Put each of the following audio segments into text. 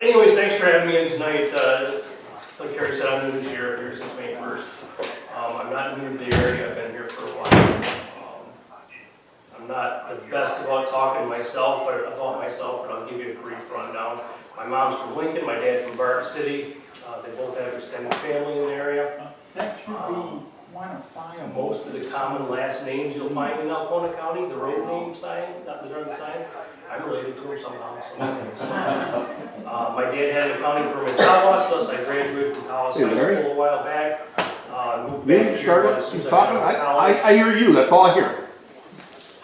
Anyways, thanks for having me in tonight. Like Carrie said, I'm the new sheriff here since May 1st. I'm not new to the area, I've been here for a while. I'm not the best about talking about myself, but I'll give you a brief rundown. My mom's from Lincoln, my dad's from Barton City. They both have extended family in the area. That should be quantifiable. Most of the common last names you'll find in Alcona County, the road name sign, not the other signs, I'm related to them somehow. My dad had an accounting firm in Tawas, thus I graduated from Tawas High School a while back. Moved back You here started as soon as I talking, got out of college. I hear you, that's all I hear.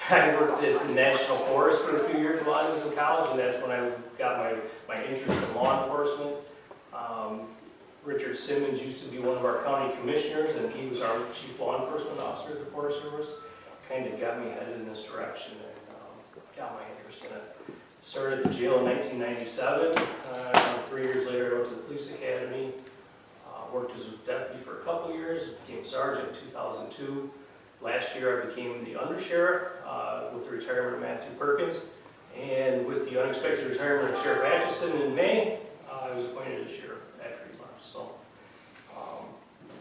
I worked at the National Forest for a few years while I was in college, and that's when I got my interest in law enforcement. Richard Simmons used to be one of our county commissioners, and he was our chief law enforcement officer at the Forest Service. Kind of got me headed in this direction and got my interest in it. Started at the jail in 1997. 3 years later, I went to the police academy. Worked as a deputy for a couple years, became sergeant in 2002. Last year I became the undersheriff with the retirement of Matthew Perkins. And with the unexpected retirement of Sheriff Atchison in May, I was appointed as sheriff after he left. So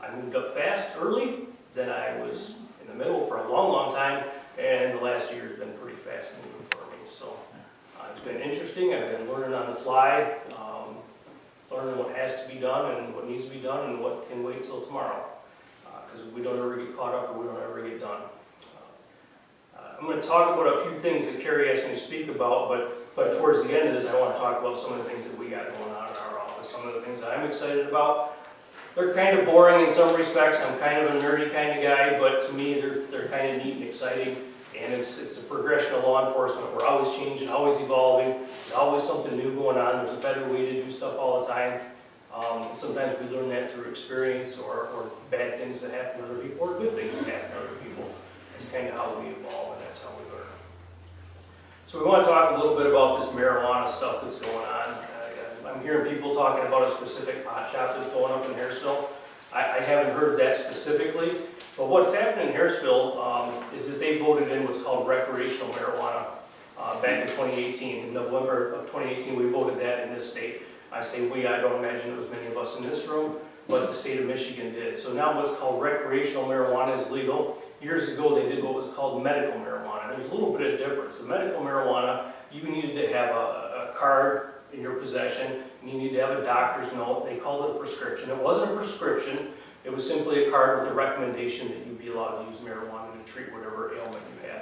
I moved up fast early, then I was in the middle for a long, long time, and the last year has been pretty fast moving for me. So it's been interesting. I've been learning on the fly. Learning what has to be done and what needs to be done and what can wait till tomorrow. Because we don't ever get caught up or we don't ever get done. I'm going to talk about a few things that Carrie asked me to speak about, but towards the end of this I want to talk about some of the things that we got going on in our office, some of the things that I'm excited about. They're kind of boring in some respects. I'm kind of a nerdy kind of guy, but to me they're kind of neat and exciting. And it's the progression of law enforcement. We're always changing, always evolving. There's always something new going on. There's a better way to do stuff all the time. Sometimes we learn that through experience or bad things that happen to other people or good things that happen to other people. That's kind of how we evolve and that's how we learn. So we want to talk a little bit about this marijuana stuff that's going on. I'm hearing people talking about a specific pot shop that's going up in Harrisville. I haven't heard that specifically. But what's happened in Harrisville is that they voted in what's called recreational marijuana back in 2018. In November of 2018, we voted that in this state. I say we, I don't imagine it was many of us in this room, but the state of Michigan did. So now what's called recreational marijuana is legal. Years ago, they did what was called medical marijuana. There's a little bit of difference. The medical marijuana, you needed to have a card in your possession, and you need to have a doctor's note. They called it a prescription. It wasn't a prescription. It was simply a card with a recommendation that you'd be allowed to use marijuana to treat whatever ailment you had.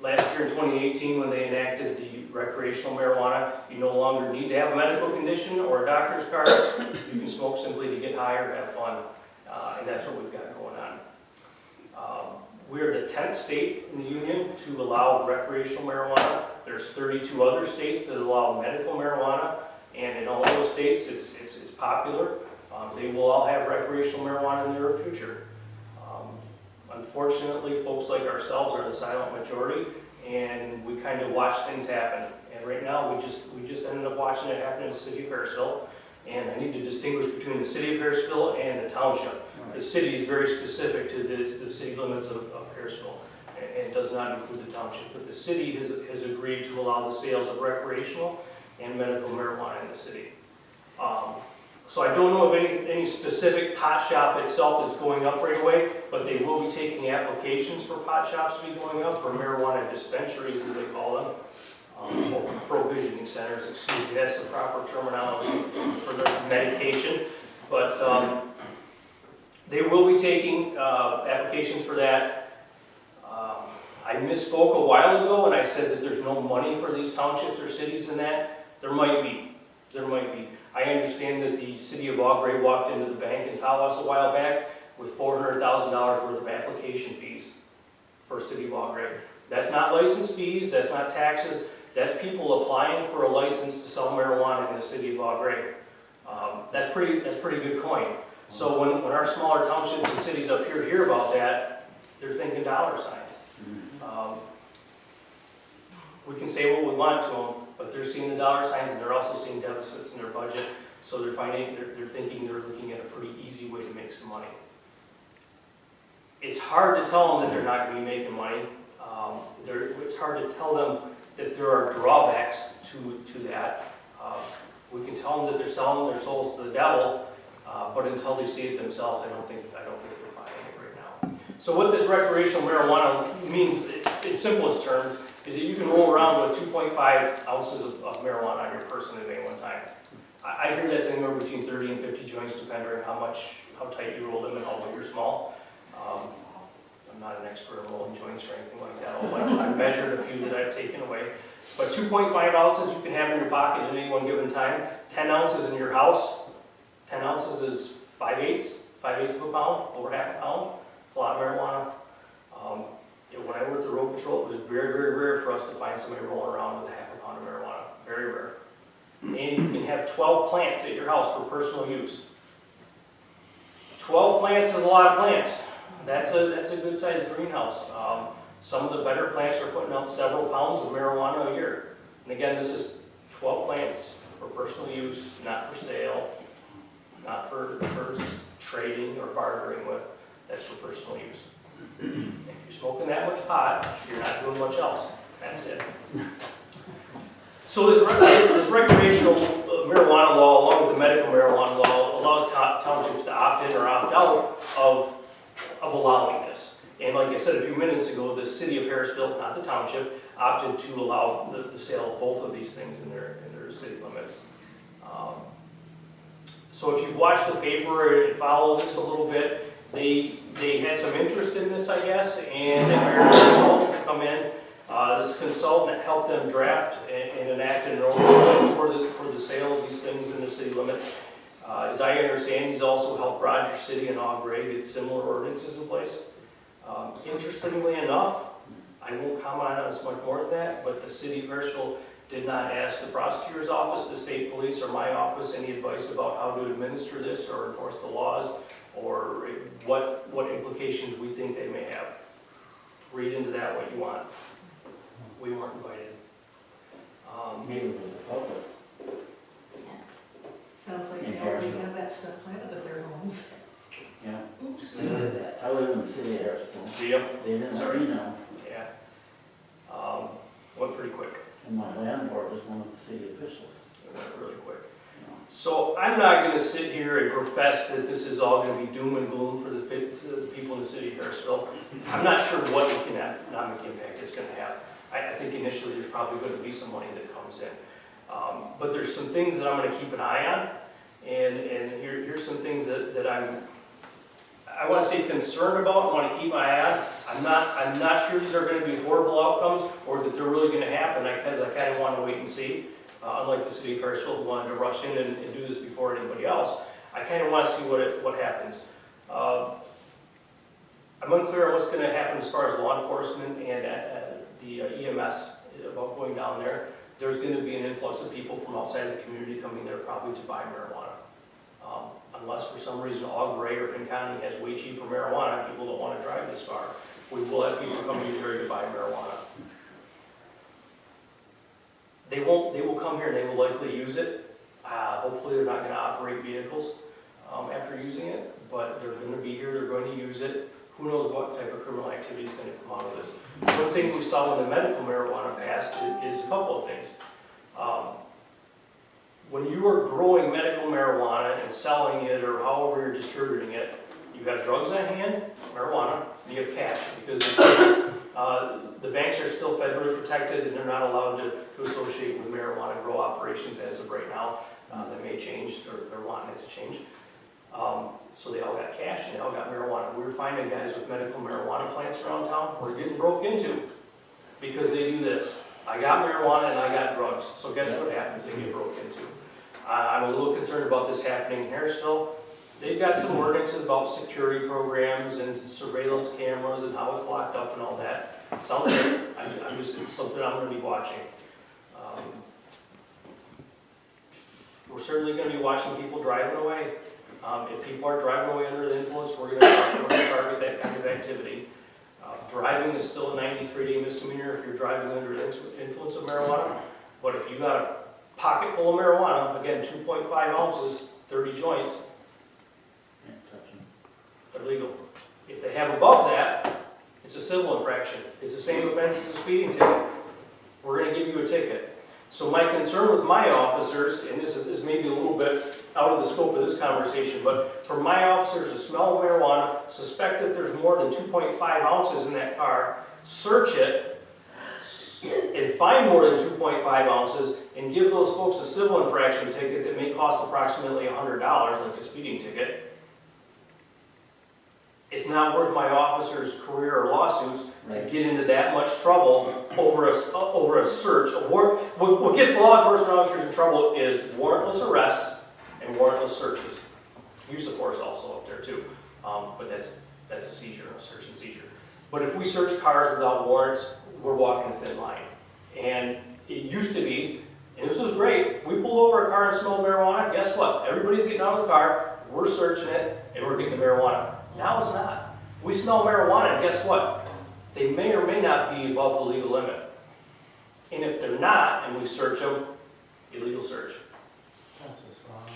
Last year in 2018, when they enacted the recreational marijuana, you no longer need to have a medical condition or a doctor's card. You can smoke simply to get high or have fun, and that's what we've got going on. We're the 10th state in the union to allow recreational marijuana. There's 32 other states that allow medical marijuana, and in all those states, it's popular. They will all have recreational marijuana in their future. Unfortunately, folks like ourselves are the silent majority, and we kind of watch things happen. And right now, we just ended up watching it happen in the city of Harrisville. And I need to distinguish between the city of Harrisville and the township. The city is very specific to the city limits of Harrisville, and it does not include the township. But the city has agreed to allow the sales of recreational and medical marijuana in the city. So I don't know of any specific pot shop itself that's going up right away, but they will be taking applications for pot shops to be going up, or marijuana dispensaries as they call them, or provisioning centers, excuse me, that's the proper terminology for the medication. But they will be taking applications for that. I misspoke a while ago and I said that there's no money for these townships or cities in that. There might be. There might be. I understand that the city of Augrey walked into the bank in Tawas a while back with $400,000 worth of application fees for city of Augrey. That's not license fees, that's not taxes, that's people applying for a license to sell marijuana in the city of Augrey. That's pretty good coin. So when our smaller townships and cities up here hear about that, they're thinking dollar signs. We can say what we want to them, but they're seeing the dollar signs and they're also seeing deficits in their budget. So they're thinking they're looking at a pretty easy way to make some money. It's hard to tell them that they're not going to be making money. It's hard to tell them that there are drawbacks to that. We can tell them that they're selling their souls to the devil, but until they see it themselves, I don't think they're buying it right now. So what this recreational marijuana means, in simplest terms, is that you can roll around with 2.5 ounces of marijuana on your person at any one time. I hear that's anywhere between 30 and 50 joints, depending on how tight you roll them and how big or small. I'm not an expert in rolling joints or anything like that, although I've measured a few that I've taken away. But 2.5 ounces you can have in your pocket at any one given time. 10 ounces in your house. 10 ounces is 5/8 of a pound, over half a pound. It's a lot of marijuana. When I worked the road patrol, it was very, very rare for us to find somebody rolling around with a half a pound of marijuana. Very rare. And you can have 12 plants at your house for personal use. 12 plants is a lot of plants. That's a good sized greenhouse. Some of the better plants are putting out several pounds of marijuana a year. And again, this is 12 plants for personal use, not for sale, not for trading or bartering with. That's for personal use. If you're smoking that much pot, you're not doing much else. That's it. So this recreational marijuana law, along with the medical marijuana law, allows townships to opt in or opt out of allowing this. And like I said a few minutes ago, the city of Harrisville, not the township, opted to allow the sale of both of these things in their city limits. So if you've watched the paper and followed this a little bit, they had some interest in this, I guess, and they hired a consultant to come in. This consultant helped them draft and enact an ordinance for the sale of these things in the city limits. As I understand, he's also helped Rogers City and Aubrey get similar ordinances in place. Interestingly enough, I won't comment on this much more than that, but the city of Harrisville did not ask the prosecutor's office, the state police, or my office any advice about how to administer this or enforce the laws, or what implications we think they may have. Read into that what you want. We weren't invited. Neither was the public. Sounds like they already have that stuff planted at their homes. Yeah. Oops, who said that? I live in the city of Harrisville. Yep. They didn't let me know. Yeah. Went pretty quick. And my landlord was one of the city officials. It went really quick. You know. So I'm not going to sit here and profess that this is all going to be doom and gloom for the people in the city of Harrisville. I'm not sure what economic impact it's going to have. I think initially there's probably going to be some money that comes in. But there's some things that I'm going to keep an eye on. And here's some things that I want to say concerned about, I want to keep my eye on. I'm not sure these are going to be horrible outcomes or that they're really going to happen, because I kind of want to wait and see. Unlike the city of Harrisville, who wanted to rush in and do this before anybody else, I kind of want to see what happens. I'm unclear on what's going to happen as far as law enforcement and the EMS about going down there. There's going to be an influx of people from outside the community coming there probably to buy marijuana. Unless for some reason Aubrey or Penn County has way cheaper marijuana, people don't want to drive this far. We will have people coming here to buy marijuana. They will come here and they will likely use it. Hopefully they're not going to operate vehicles after using it, but they're going to be here, they're going to use it. Who knows what type of criminal activity is going to come out of this. One thing we saw when the medical marijuana passed is a couple of things. When you are growing medical marijuana and selling it or however you're distributing it, you have drugs on hand, marijuana, and you have cash, because the banks are still federally protected and they're not allowed to associate with marijuana grow operations as of right now. That may change, or they're wanting it to change. So they all got cash and they all got marijuana. We were finding guys with medical marijuana plants around town were getting broke into because they do this. I got marijuana and I got drugs. So guess what happens? They get broke into. I'm a little concerned about this happening in Harrisville. They've got some ordinances about security programs and surveillance cameras and how it's locked up and all that. Sounds good. It's something I'm going to be watching. We're certainly going to be watching people driving away. If people are driving away under the influence, we're going to target that kind of activity. Driving is still a 93-day misdemeanor if you're driving under the influence of marijuana. But if you got a pocket full of marijuana, again, 2.5 ounces, 30 joints, Can't touch them. they're legal. If they have above that, it's a civil infraction. It's the same offense as a speeding ticket. We're going to give you a ticket. So my concern with my officers, and this is maybe a little bit out of the scope of this conversation, but for my officers to smell marijuana, suspect that there's more than 2.5 ounces in that car, search it, and find more than 2.5 ounces, and give those folks a civil infraction ticket that may cost approximately $100, like a speeding ticket. It's not worth my officers' career or lawsuits to get into that much trouble over a search. What gets law enforcement officers in trouble is warrantless arrests and warrantless searches. Use of force also up there too, but that's a seizure, a search and seizure. But if we search cars without warrants, we're walking a thin line. And it used to be, and this was great, we pulled over a car and smelled marijuana, guess what? Everybody's getting out of the car, we're searching it, and we're getting the marijuana. Now it's not. We smell marijuana, and guess what? They may or may not be above the legal limit. And if they're not, and we search them, illegal search.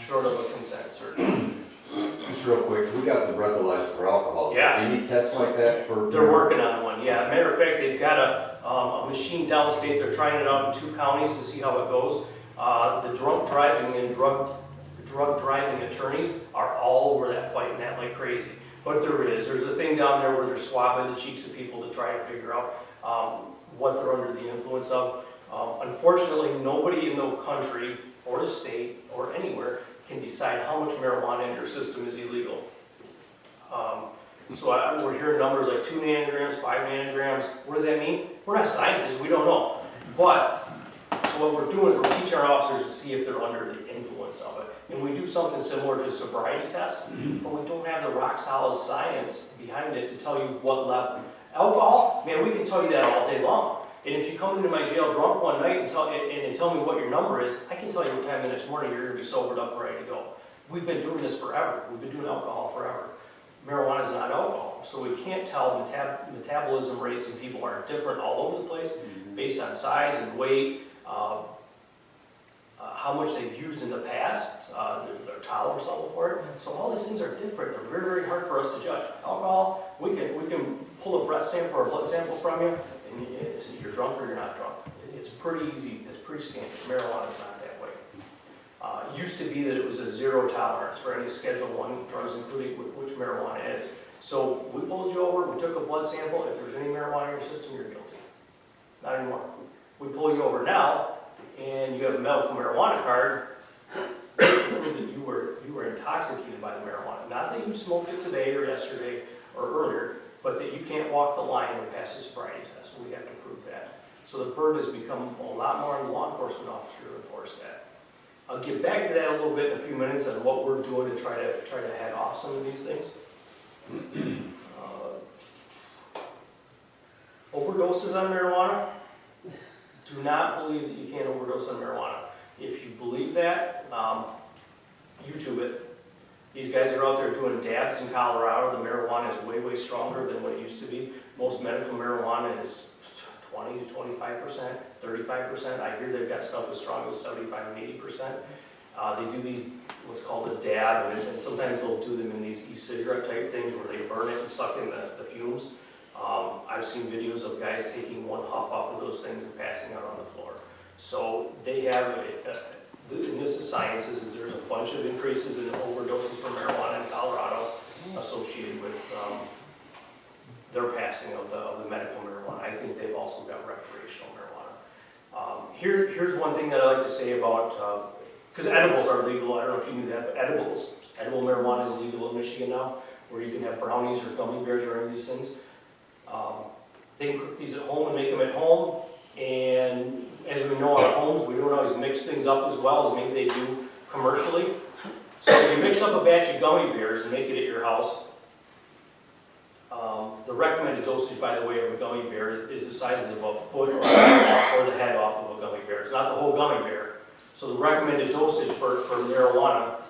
Short of a consent search. Just real quick, we got the breathalyzer for alcohol. Yeah. Any tests like that for? They're working on one, yeah. Matter of fact, they've got a machine downstate. They're trying it out in 2 counties to see how it goes. The drunk driving and drug driving attorneys are all over that, fighting that like crazy. But there's a thing down there where they're swabbing the cheeks of people to try to figure out what they're under the influence of. Unfortunately, nobody in the country or the state or anywhere can decide how much marijuana in your system is illegal. So we're hearing numbers like 2 nanograms, 5 nanograms. What does that mean? We're not scientists, we don't know. But, so what we're doing is we're teaching our officers to see if they're under the influence of it. And we do something similar to a sobriety test, but we don't have the rock solid science behind it to tell you what level. Alcohol, man, we can tell you that all day long. And if you come into my jail drunk one night and tell me what your number is, I can tell you what time the next morning you're going to be sobered up and ready to go. We've been doing this forever. We've been doing alcohol forever. Marijuana is not alcohol, so we can't tell metabolism rates in people are different all over the place based on size and weight, how much they've used in the past, their tolerance level for it. So all these things are different. They're very, very hard for us to judge. Alcohol, we can pull a breath sample or a blood sample from you, and you're drunk or you're not drunk. It's pretty easy. It's pretty standard. Marijuana is not that way. It used to be that it was a zero tolerance for any Schedule I drugs, including which marijuana is. So we pulled you over, we took a blood sample. If there's any marijuana in your system, you're guilty. Not anymore. We pull you over now, and you have a medical marijuana card, that you were intoxicated by the marijuana. Not that you smoked it today or yesterday or earlier, but that you can't walk the line and pass a sobriety test. We have to prove that. So the burden has become a lot more on the law enforcement officer to enforce that. I'll get back to that a little bit in a few minutes on what we're doing to try to head off some of these things. Overdoses on marijuana. Do not believe that you can't overdose on marijuana. If you believe that, YouTube it. These guys are out there doing dabs in Colorado. The marijuana is way, way stronger than what it used to be. Most medical marijuana is 20 to 25%, 35%. I hear they've got stuff as strong as 75 and 80%. They do these, what's called a dab, and sometimes they'll do them in these e-cigarette type things where they burn it and suck in the fumes. I've seen videos of guys taking one huff off of those things and passing out on the floor. So they have, and this is science, is there's a bunch of increases in overdoses from marijuana in Colorado associated with their passing of the medical marijuana. I think they've also got recreational marijuana. Here's one thing that I like to say about, because edibles are legal, I don't know if you knew that, but edible marijuana is legal in Michigan now, where you can have brownies or gummy bears or any of these things. They can cook these at home and make them at home, and as we know, our homes, we don't always mix things up as well as maybe they do commercially. So if you mix up a batch of gummy bears and make it at your house, the recommended dosage, by the way, of a gummy bear is the size of a foot or the head off of a gummy bear. It's not the whole gummy bear. So the recommended dosage for marijuana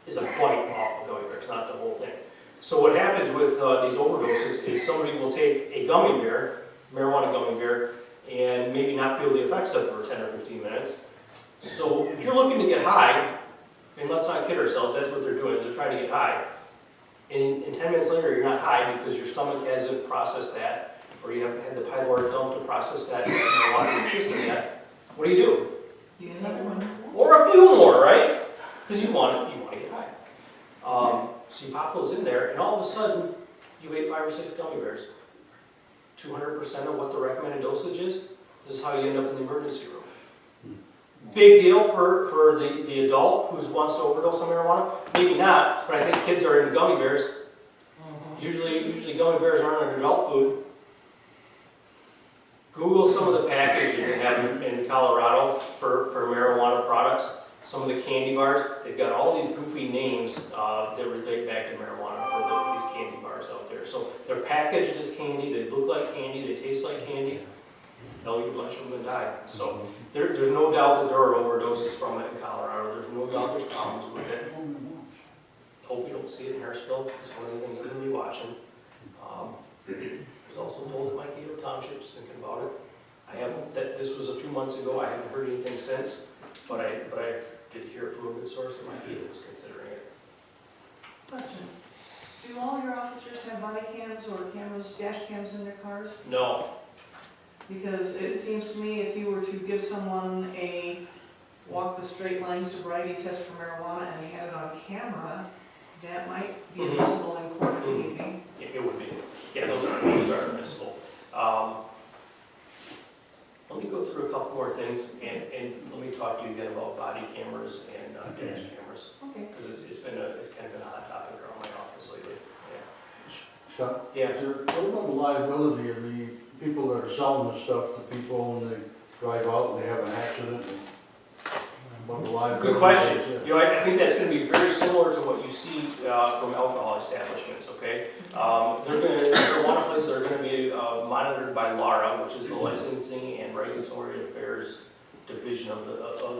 is a bite off a gummy bear. It's not the whole thing. So what happens with these overdoses is somebody will take a gummy bear, marijuana gummy bear, and maybe not feel the effects of it for 10 or 15 minutes. So if you're looking to get high, and let's not kid ourselves, that's what they're doing, is they're trying to get high. And 10 minutes later, you're not high because your stomach hasn't processed that, or you haven't had the pylori dump to process that marijuana in your system yet. what do? You get another one. Or a few more, right? Because you want to get high. So you pop those in there, and all of a sudden, you ate 5 or 6 gummy bears. 200% of what the recommended dosage is. This is how you end up in the emergency room. Big deal for the adult who wants to overdose on marijuana. Maybe not, but I think kids are into gummy bears. Usually gummy bears aren't an adult food. Google some of the packaging they have in Colorado for marijuana products. Some of the candy bars, they've got all these goofy names that relate back to marijuana for these candy bars out there. So they're packaged as candy, they look like candy, they taste like candy. They'll eat a bunch of them and die. So there's no doubt that there are overdoses from it in Colorado. There's no doubt there's problems with it. Hope you don't see it in Harrisville. It's one of the things I'm going to be watching. I was also told that Mankato Township's thinking about it. This was a few months ago. I haven't heard anything since, but I did hear from a good source that Mankato was considering it. Question. Do all your officers have body cams or cameras, dash cams in their cars? No. Because it seems to me if you were to give someone a walk the straight line sobriety test for marijuana and they had it on camera, that might be admissible in court if need be. Yeah, it would be. Yeah, those are admissible. Let me go through a couple more things, and let me talk to you again about body cameras and dash cameras, Okay. because it's kind of been a hot topic around my office lately. Scott, Yeah. what about the liability of the people that are selling this stuff to people when they drive out and they have an accident? What the liability? Good question. is? You know, I think that's going to be very similar to what you see from alcohol establishments. Okay, marijuana places are going to be monitored by LARA, which is the Licensing and Regulatory Affairs Division of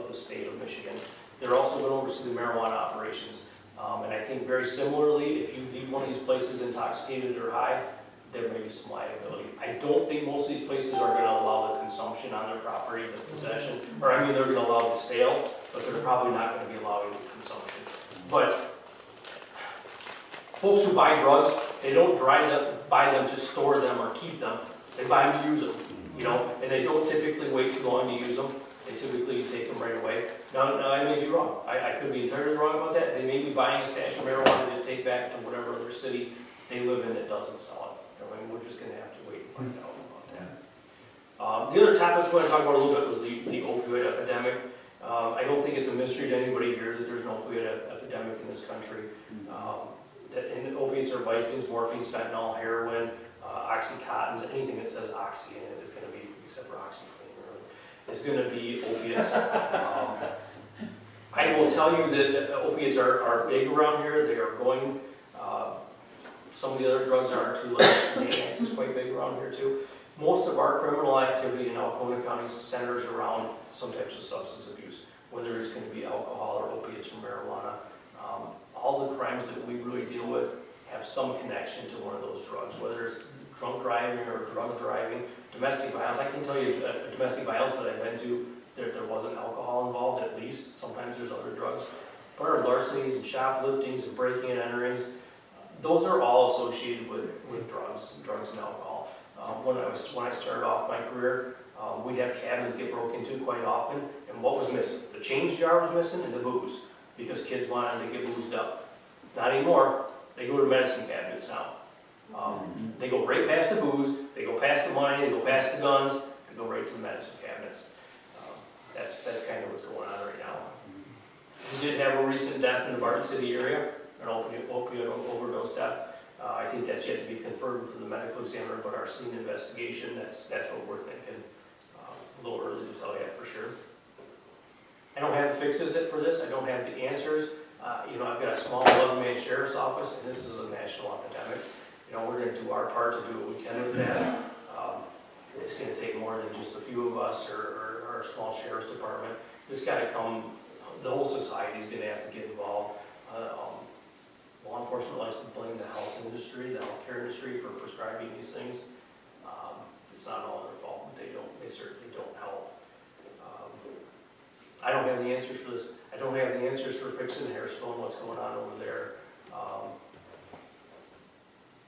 the state of Michigan. They're also going to oversee the marijuana operations. And I think very similarly, if you leave one of these places intoxicated or high, there may be some liability. I don't think most of these places are going to allow the consumption on their property, the possession, or I mean they're going to allow the sale, but they're probably not going to be allowing the consumption. But folks who buy drugs, they don't buy them to store them or keep them. They buy them to use them, you know, and they don't typically wait too long to use them. They typically take them right away. Now I may be wrong. I could be entirely wrong about that. They may be buying a stash of marijuana to take back to whatever other city they live in that doesn't sell it. I mean, we're just going to have to wait and find out about that. The other topic we want to talk about a little bit was the opioid epidemic. I don't think it's a mystery to anybody here that there's an opioid epidemic in this country. And opiates are Vicodins, morphine, fentanyl, heroin, oxycontins, anything that says oxy in it is going to be, except for OxyClean, really, it's going to be opiates. I will tell you that opiates are big around here. They are going, some of the other drugs aren't too, like Xanax is quite big around here too. Most of our criminal activity in Alcona County centers around some types of substance abuse, whether it's going to be alcohol or opiates or marijuana. All the crimes that we really deal with have some connection to one of those drugs, whether it's drunk driving or drug driving, domestic violence. I can tell you a domestic violence that I've been to, there wasn't alcohol involved at least. Sometimes there's other drugs. But our larcenies and shopliftings and breaking and enterings, those are all associated with drugs and alcohol. When I started off my career, we'd have cabins get broken into quite often, and what was missing? The change jar was missing and the booze, because kids wanted to get boozed up. Not anymore. They go to medicine cabinets now. They go right past the booze, they go past the money, they go past the guns, they go right to the medicine cabinets. That's kind of what's going on right now. We did have a recent death in the Barton City area, an opioid overdose death. I think that's yet to be confirmed from the medical examiner, but our scene investigation, that's what we're thinking. A little early to tell yet for sure. I don't have the fixes for this. I don't have the answers. I've got a small 11-man sheriff's office, and this is a national epidemic. We're going to do our part to do what we can with that. It's going to take more than just a few of us or our small sheriff's department. This got to come, the whole society is going to have to get involved. Law enforcement likes to blame the health industry, the healthcare industry for prescribing these things. It's not all their fault, but they certainly don't help. I don't have the answers for this. I don't have the answers for fixing Harrisville and what's going on over there.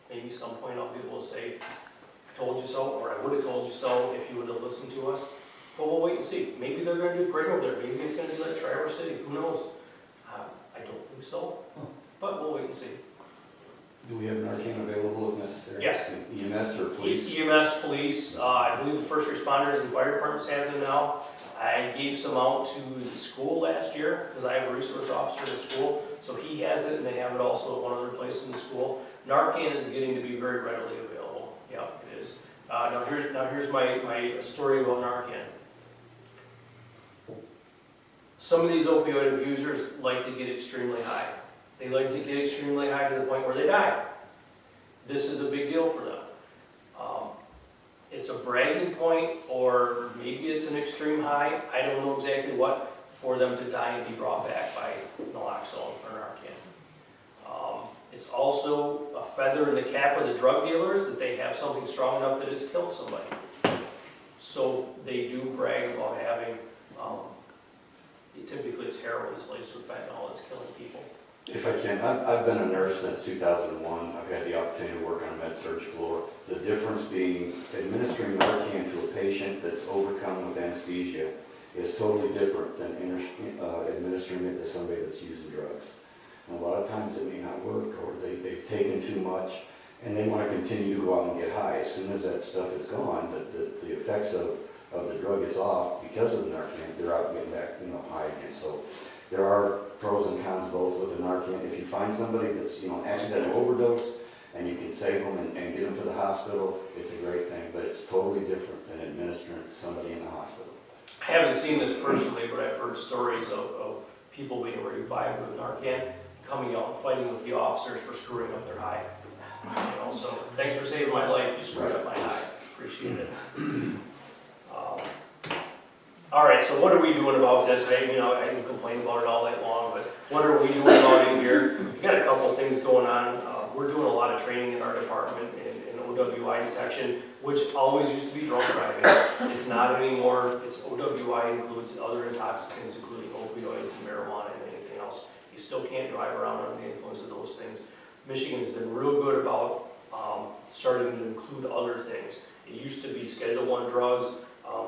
Maybe some point I'll be able to say, I told you so, or I would have told you so if you would have listened to us. But we'll wait and see. Maybe they're gonna do great over there, maybe it's gonna be like Traverse City, who knows? I don't think so, but we'll wait and see. Do we have Narcan available if necessary? Yes. EMS or police? EMS, police, I believe the first responders and fire departments have them now. I gave some out to the school last year, because I have a resource officer in the school, so he has it, and they have it also at one other place in the school. Narcan is getting to be very readily available. Yeah, it is. Now here's my story about Narcan. Some of these opioid abusers like to get extremely high. They like to get extremely high to the point where they die. This is a big deal for them. It's a bragging point, or maybe it's an extreme high, I don't know exactly what, for them to die and be brought back by naloxone or Narcan. It's also a feather in the cap of the drug dealers that they have something strong enough that it's killed somebody. So they do brag about having, typically it's heroin that's laced with fentanyl that's killing people. If I can, I've been a nurse since 2001. I've had the opportunity to work on a med-surg floor. The difference being administering Narcan to a patient that's overcome with anesthesia is totally different than administering it to somebody that's using drugs. And a lot of times it may not work, or they've taken too much and they want to continue to go out and get high. As soon as that stuff is gone, the effects of the drug is off because of the Narcan, they're out getting back, high again. So there are pros and cons both with the Narcan. If you find somebody that's, accidental overdose and you can save them and get them to the hospital, it's a great thing, but it's totally different than administering it to somebody in the hospital. I haven't seen this personally, but I've heard stories of people being revived with Narcan, coming out and fighting with the officers for screwing up their high. So thanks for saving my life, you screwed up my high, appreciate it. All right, so what are we doing about this? I can complain about it all night long, but what are we doing about it here? We've got a couple of things going on. We're doing a lot of training in our department in OWI detection, which always used to be drunk driving. It's not anymore. It's OWI includes other intoxicants, including opioids and marijuana and anything else. You still can't drive around under the influence of those things. Michigan's been real good about starting to include other things. It used to be Schedule I drugs,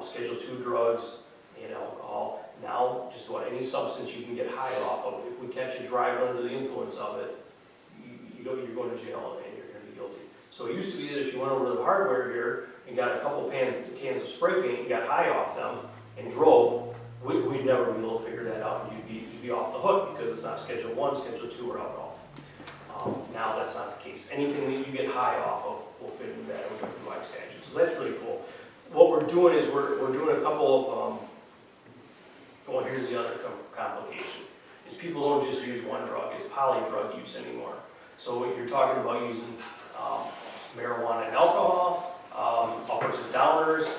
Schedule II drugs, and alcohol. Now, just about any substance you can get high off of. If we catch you driving under the influence of it, you're going to jail and you're going to be guilty. So it used to be that if you went over to the hardware here and got a couple cans of spray paint and got high off them and drove, we'd never be able to figure that out. You'd be off the hook because it's not Schedule I, Schedule II, or alcohol. Now that's not the case. Anything that you get high off of will fit into that OWI statute. So that's really cool. What we're doing is we're doing a couple of, well, here's the other complication, is people don't just use one drug, it's poly-drug use anymore. So you're talking about using marijuana and alcohol, uppers and downers,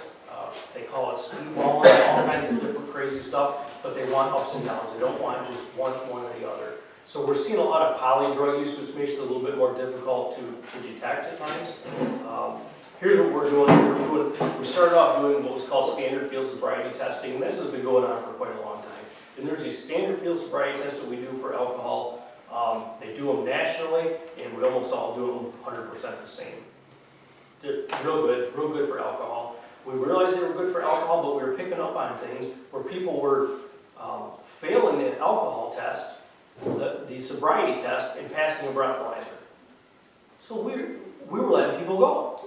they call it speedballing, all kinds of different crazy stuff, but they want ups and downs, they don't want just one or the other. So we're seeing a lot of poly-drug use, which makes it a little bit more difficult to detect at times. Here's what we're doing. We started off doing what was called standard field sobriety testing, and this has been going on for quite a long time. And there's these standard field sobriety tests that we do for alcohol. They do them nationally, and we almost all do them 100% the same. They're real good for alcohol. We realized they were good for alcohol, but we were picking up on things where people were failing the alcohol test, the sobriety test, and passing a breathalyzer. So we were letting people go.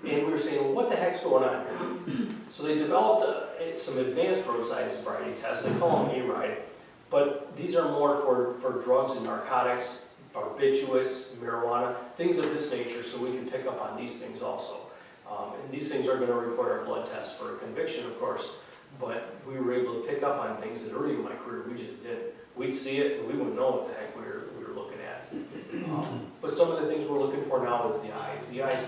And we were saying, well, what the heck's going on here? So they developed some advanced roadside sobriety tests. They call them A-RIDE. But these are more for drugs and narcotics, barbiturates, marijuana, things of this nature, so we can pick up on these things also. And these things are going to require a blood test for a conviction, of course, but we were able to pick up on things that early in my career we just didn't. We'd see it, and we wouldn't know what the heck we were looking at. But some of the things we're looking for now is the eyes. The eyes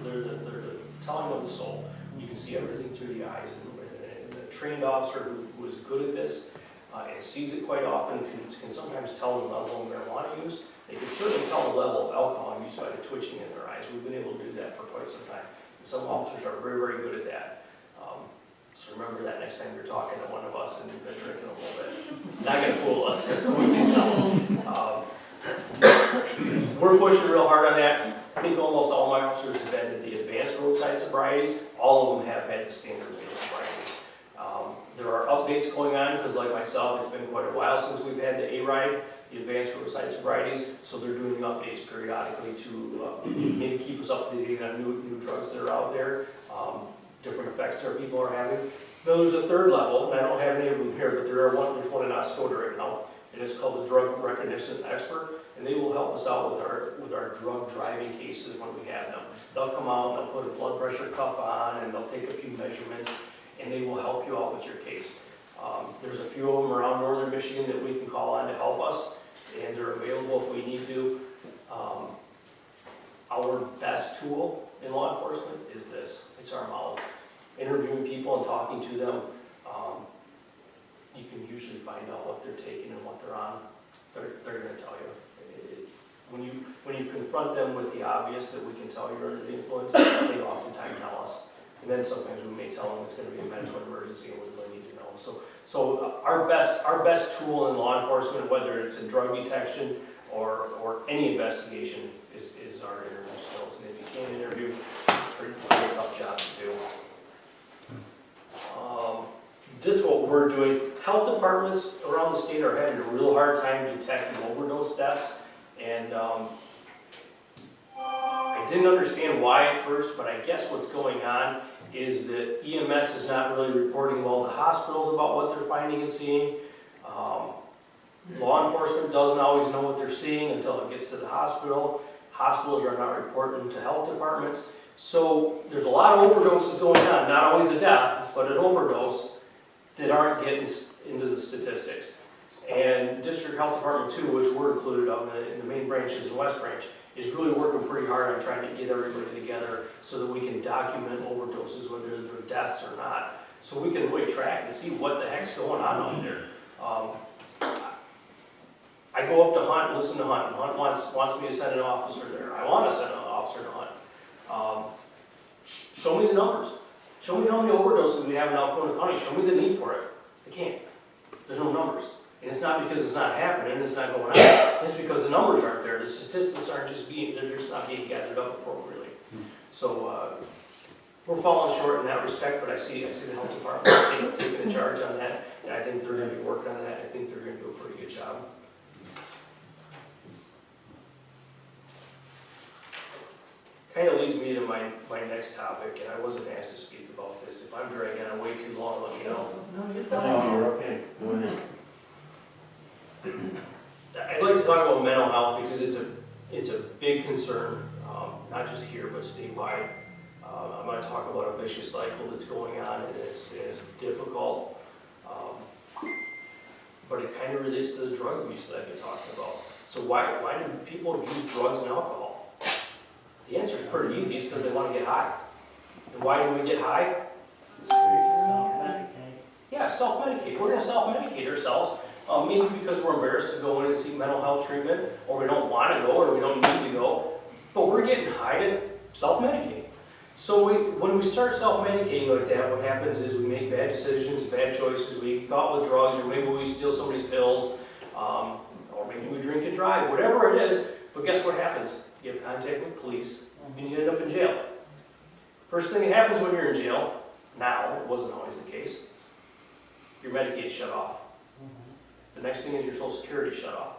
they're the telling of the soul. You can see everything through the eyes. And a trained officer who is good at this and sees it quite often can sometimes tell the level of marijuana use. They can certainly tell the level of alcohol use by the twitching in their eyes. We've been able to do that for quite some time. And some officers are very, very good at that. So remember that next time you're talking to one of us and you've been drinking a little bit. Not going to fool us. We can tell. We're pushing real hard on that. I think almost all my officers have been in the advanced roadside sobrieties. All of them have had the standard field sobrieties. There are updates going on, because like myself, it's been quite a while since we've had the A-Ride, the Advanced Roadside Sobrieties, so they're doing updates periodically to maybe keep us up to date on new drugs that are out there, different effects that people are having. Now, there's a third level, and I don't have any of them here, but there's one in Oscoda right now, and it's called the Drug Recognition Expert, and they will help us out with our drug driving cases when we have them. They'll come out, they'll put a blood pressure cuff on, and they'll take a few measurements, and they will help you out with your case. There's a few of them around northern Michigan that we can call on to help us, and they're available if we need to. Our best tool in law enforcement is this, it's our mouth. Interviewing people and talking to them, you can usually find out what they're taking and what they're on. They're gonna tell you. When you confront them with the obvious that we can tell you're under the influence, they oftentimes tell us. And then sometimes we may tell them it's gonna be a medical emergency and we really need to know. So our best tool in law enforcement, whether it's in drug detection or any investigation, is our interview skills. And if you can't interview, it's a pretty tough job to do. This is what we're doing. Health departments around the state are having a real hard time detecting overdose deaths. And I didn't understand why at first, but I guess what's going on is that EMS is not really reporting well to hospitals about what they're finding and seeing. Law enforcement doesn't always know what they're seeing until it gets to the hospital. Hospitals are not reporting to health departments. So there's a lot of overdoses going on, not always a death, but an overdose that aren't getting into the statistics. And District Health Department 2, which we're included on in the main branches and West Branch, is really working pretty hard on trying to get everybody together so that we can document overdoses, whether they're deaths or not, so we can really track and see what the heck's going on out there. I go up to Hunt and listen to Hunt. Hunt wants me to send an officer there. I want to send an officer to Hunt. Show me the numbers. Show me how many overdoses we have in Alcona County. Show me the need for it. They can't. There's no numbers. And it's not because it's not happening, it's not going on. It's because the numbers aren't there. The statistics aren't they're just not being gathered up appropriately. So we're falling short in that respect, but I see the health department taking a charge on that, and I think they're going to be working on that. I think they're going to do a pretty good job. Kind of leads me to my next topic, and I wasn't asked to speak about this. If I'm dragging on way too long, let me know. No, you're No, done. you're okay, go ahead. I'd like to talk about mental health because it's a big concern, not just here but statewide. I'm going to talk about a vicious cycle that's going on, and it's difficult, but it kind of relates to the drug abuse that I've been talking about. So why do people abuse drugs and alcohol? The answer is pretty easy. It's because they want to get high. And why do we get high? Yeah, self-medicate. We're going to self-medicate ourselves. Maybe because we're embarrassed to go in and seek mental health treatment, or we don't want to go, or we don't need to go. But we're getting high to self-medicate. So when we start self-medicating like that, what happens is we make bad decisions, bad choices. We get caught with drugs, or maybe we steal somebody's pills, or maybe we drink and drive, whatever it is. But guess what happens? You have contact with police, and you end up in jail. First thing that happens when you're in jail, now, it wasn't always the case, your Medicaid's shut off. The next thing is your Social Security shut off.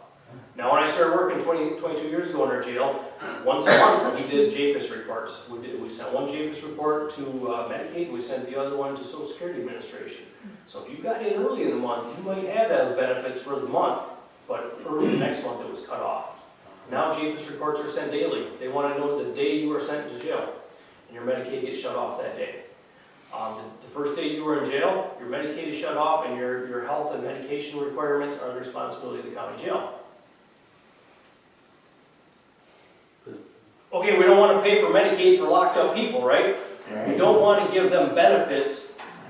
Now, when I started working 22 years ago in our jail, once a month we did JPIS reports. We sent one JPIS report to Medicaid, and we sent the other one to Social Security Administration. So if you got in early in the month, you might have those benefits for the month, but early the next month it was cut off. Now JPIS reports are sent daily. They want to know the day you were sent to jail, and your Medicaid gets shut off that day. The first day you were in jail, your Medicaid is shut off, and your health and medication requirements are the responsibility of the county jail. Okay, we don't want to pay for Medicaid for locked up people, right? We don't want to give them benefits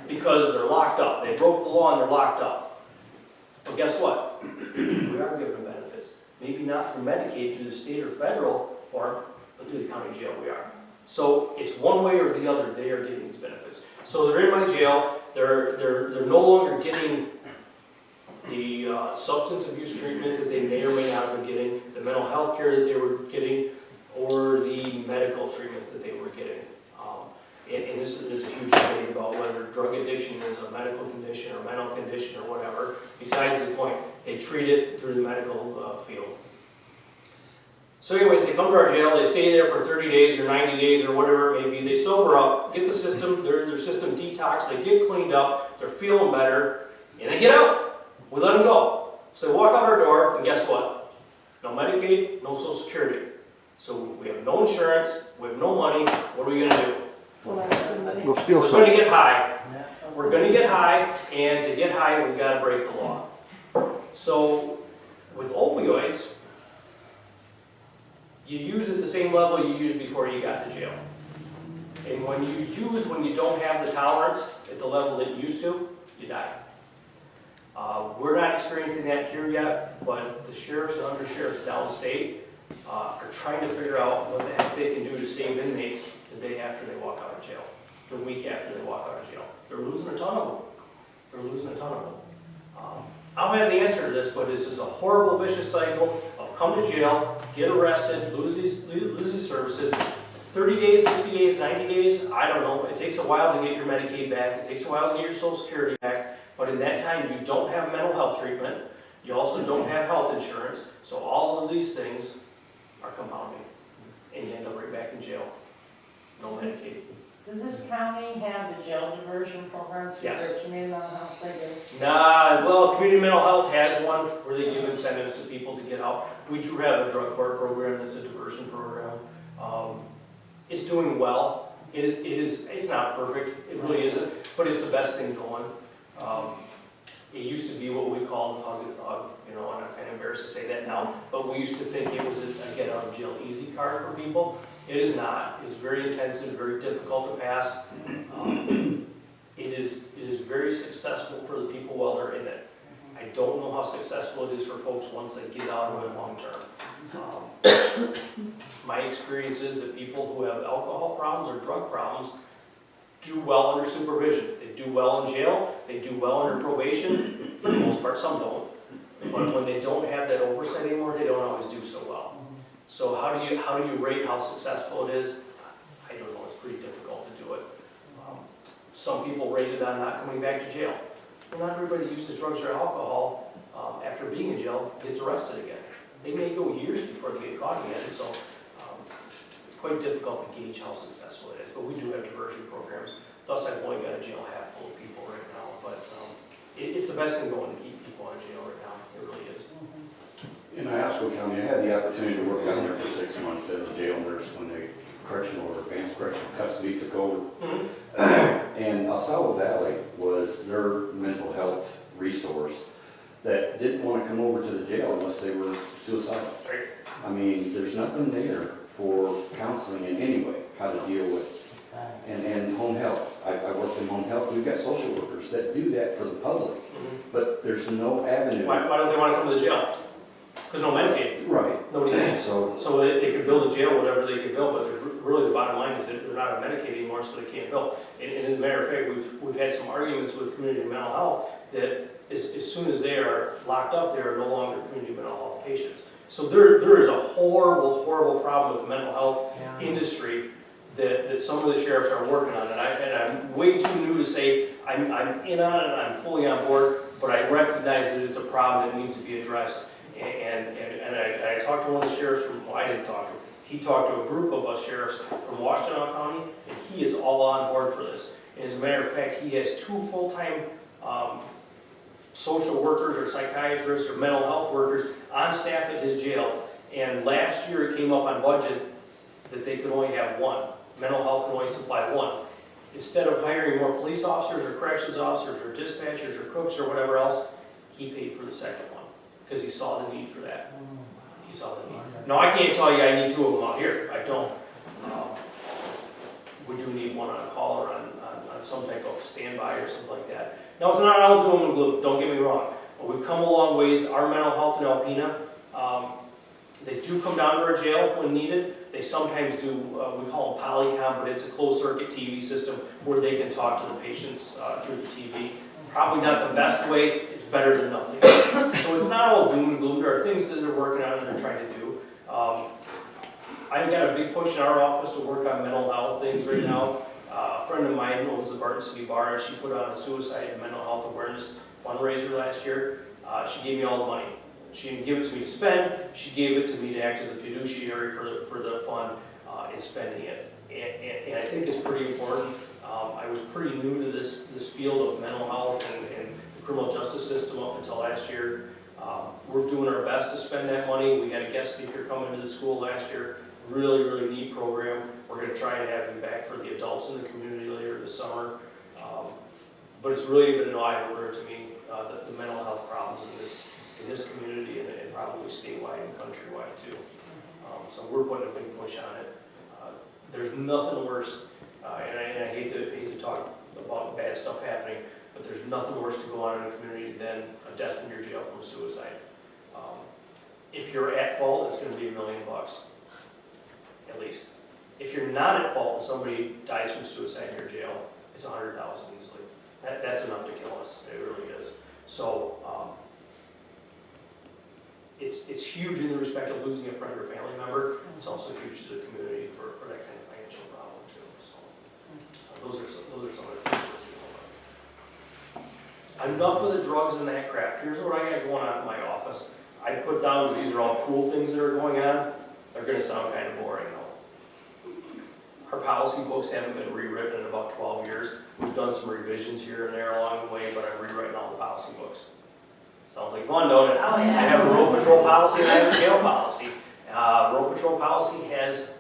because they're locked up. They broke the law and they're locked up. But guess what? We are giving them benefits. Maybe not through Medicaid, through the state or federal form, but through the county jail we are. So it's one way or the other, they are getting these benefits. So they're in my jail, they're no longer getting the substance abuse treatment that they may or may not have been getting, the mental health care that they were getting, or the medical treatment that they were getting. and this is a huge debate about whether drug addiction is a medical condition or mental condition or whatever. Besides the point, they treat it through the medical field. So anyways, they come to our jail, they stay there for 30 days or 90 days or whatever it may be. They sober up, get the system, their system detox, they get cleaned up, they're feeling better, and they get out. We let them go. So they walk out our door, and guess what? No Medicaid, no Social Security. So we have no insurance, we have no money, what are we gonna do? We'll steal We're some. gonna get high. We're gonna get high, and to get high, we've gotta break the law. So with opioids, you use at the same level you used before you got to jail. And when you don't have the tolerance at the level that you used to, you die. We're not experiencing that here yet, but the sheriffs and undersheriffs downstate are trying to figure out what the heck they can do to save inmates the day after they walk out of jail, the week after they walk out of jail. They're losing a ton of them. They're losing a ton of them. I don't have the answer to this, but this is a horrible, vicious cycle of come to jail, get arrested, lose these services. 30 days, 60 days, 90 days, I don't know. It takes a while to get your Medicaid back. It takes a while to get your Social Security back. But in that time, you don't have mental health treatment. You also don't have health insurance. So all of these things are compounding. And you end up right back in jail. No Medicaid. Does this county have a jail diversion program through Yes. their community mental health? They do. Nah, well, community mental health has one where they give incentives to people to get out. We do have a drug court program that's a diversion program. It's doing well. It's not perfect, it really isn't, but it's the best thing going. It used to be what we called hug a thug, and I'm kind of embarrassed to say that now, but we used to think it was a get out of jail easy card for people. It is not. It's very intensive, very difficult to pass. It is very successful for the people while they're in it. I don't know how successful it is for folks once they get out of it long term. My experience is that people who have alcohol problems or drug problems do well under supervision. They do well in jail, they do well under probation, for the most part, some don't. But when they don't have that oversight anymore, they don't always do so well. So how do you rate how successful it is? I don't know, it's pretty difficult to do it. Some people rate it on not coming back to jail. Well, not everybody that uses drugs or alcohol after being in jail gets arrested again. They may go years before they get caught again, so it's quite difficult to gauge how successful it is. But we do have diversion programs. Thus, I've only got a jail half full of people right now, but it's the best thing going to keep people out of jail right now. It really is. In Alcona County, I had the opportunity to work down there for 6 months as a jail nurse when the correctional or advanced correctional custody took over. And Alcona Valley was their mental health resource that didn't want to come over to the jail unless they were suicidal. Right. I mean, there's nothing there for counseling in any way, how to deal with. And home health. I worked in home health. We've got social workers that do that for the public, but there's no avenue. Why don't they want to come to the jail? Because no Medicaid. Right. Nobody can. So, So they could build a jail, whatever they could build, but really the bottom line is that they're not on Medicaid anymore, so they can't build. And as a matter of fact, we've had some arguments with community mental health that as soon as they are locked up, they are no longer community mental health patients. So there is a horrible, horrible problem with the mental health industry that some of the sheriffs are working on. And I'm way too new to say I'm in on it and I'm fully on board, but I recognize that it's a problem that needs to be addressed. And I talked to one of the sheriffs from, well, I didn't talk to him. He talked to a group of us sheriffs from Washington County, and he is all on board for this. And as a matter of fact, he has 2 full-time social workers or psychiatrists or mental health workers on staff at his jail. And last year it came up on budget that they could only have 1. Mental health can only supply 1. Instead of hiring more police officers or corrections officers or dispatchers or cooks or whatever else, he paid for the second one because he saw the need for that. He saw the need. No, I can't tell you I need 2 of them out here. I don't. We do need one on call or on some type of standby or something like that. Now, it's not all doom and gloom, don't get me wrong. But we've come a long ways. Our mental health in Alpena, they do come down to our jail when needed. They sometimes do, we call them polycom, but it's a closed circuit TV system where they can talk to the patients through the TV. Probably not the best way, it's better than nothing. So it's not all doom and gloom. There are things that they're working on and they're trying to do. I've got a big push in our office to work on mental health things right now. A friend of mine owns the Barton City Bar, and she put on a suicide and mental health awareness fundraiser last year. She gave me all the money. She didn't give it to me to spend, she gave it to me to act as a fiduciary for the fund in spending it. And I think it's pretty important. I was pretty new to this field of mental health and the criminal justice system up until last year. We're doing our best to spend that money. We had a guest speaker come into the school last year. Really, really neat program. We're going to try to have him back for the adults in the community later this summer. But it's really been an eye-opener to me, the mental health problems in this community and probably statewide and countrywide too. So we're putting a big push on it. There's nothing worse, and I hate to talk about bad stuff happening, but there's nothing worse to go on in a community than a death in your jail from a suicide. If you're at fault, it's going to be $1 million, at least. If you're not at fault and somebody dies from suicide in your jail, it's $100,000 easily. That's enough to kill us. It really is. So it's huge in the respect of losing a friend or family member. It's also huge to the community for that kind of financial problem too. So those are some of the things we're doing. Enough of the drugs and that crap. Here's what I got going on in my office. I put down these are all cool things that are going on. They're going to sound kind of boring though. Our policy books haven't been rewritten in about 12 years. We've done some revisions here and there along the way, but I'm rewriting all the policy books. Sounds like fun, don't it? Oh, yeah. I have a road patrol policy and I have a jail policy. Road patrol policy has